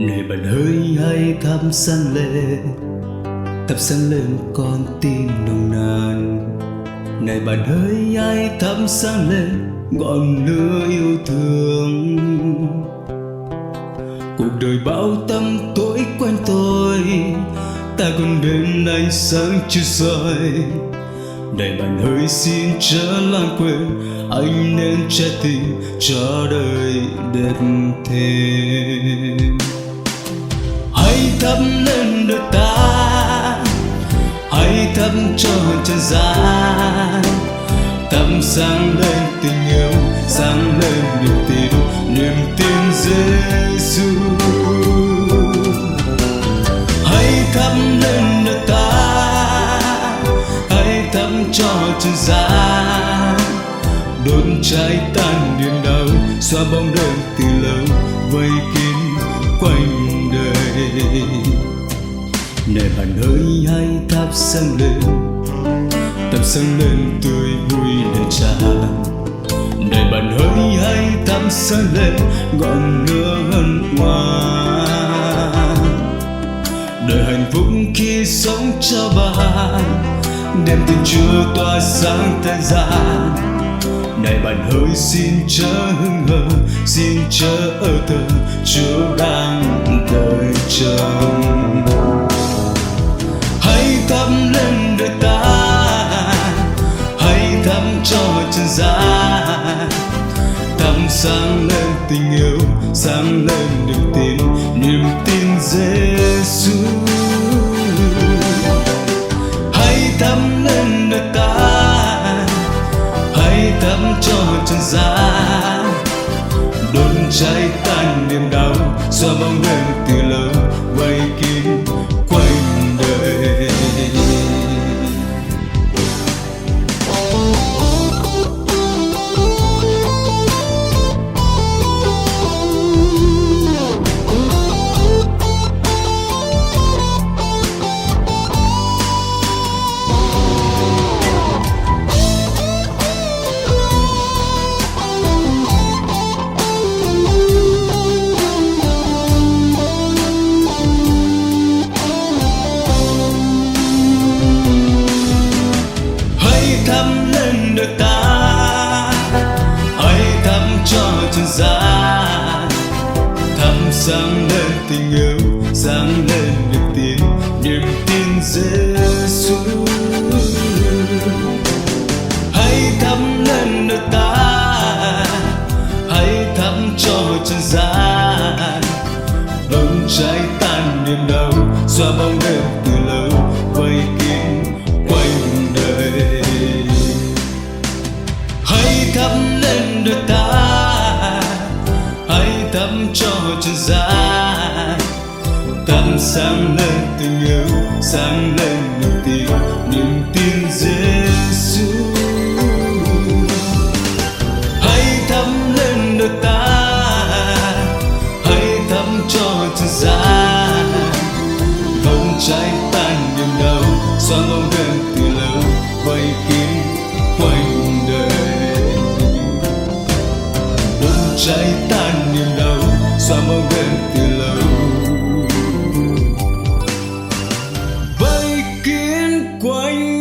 Này bạn hỡi hãy thắp sáng lên con tim nồng nàn. Này bạn hỡi hãy thắp sáng lên ngọn lửa yêu thương. Cuộc đời bão tăm tối quanh tôi, ta còn đến ánh sáng chiếu soi. Này bạn hỡi xin chớ lãng quên, anh nên trái tim cho đời đẹp thêm. Hãy thắp lên đời ta, hãy thắp cho trần gian, thắp sáng lên tình yêu, sáng lên niềm tin Giêsu. Hãy thắp lên đời ta, hãy thắp cho trần gian, đốt cháy tan niềm đau, xóa bóng đêm từ lâu vây kín quanh đời. Này bạn hỡi hãy thắp sáng lên tươi vui đời tràn. Này bạn hỡi hãy thắp sáng lên ngọn lửa hân hoan. Đời hạnh phúc khi sống cho bạn, đem tình Chúa tỏa sáng thế gian. Này bạn hỡi xin chớ hững hờ, xin chớ ở thờ, Chúa đang đợi trông. Hãy thắp lên đời ta, hãy thắp cho trần gian, thắp sáng lên tình yêu, sáng lên niềm tin Giêsu. Hãy thắp lên đời ta, hãy thắp cho trần gian, đốt cháy tan niềm đau, xóa bóng đêm từ lâu vây kín quanh đời. Thắp lên đời ta, hãy thắp cho trần gian, thắp sáng lên tình yêu, sáng lên niềm tin Giêsu. Hãy thắp lên đời ta, hãy thắp cho trần gian, đốt cháy tan niềm đau, xóa bóng đêm từ lâu vây kín quanh đời. Hãy thắp lên đời ta, hãy thắp cho trần gian, thắp sáng lên tình yêu, sáng lên niềm tin Giêsu. Hãy thắp lên đời ta, hãy thắp cho trần gian, đốt cháy tan niềm đau, xóa bóng đêm từ lâu vây kín quanh đời. Đốt cháy tan niềm đau, xóa bóng đêm từ lâu vây kín quanh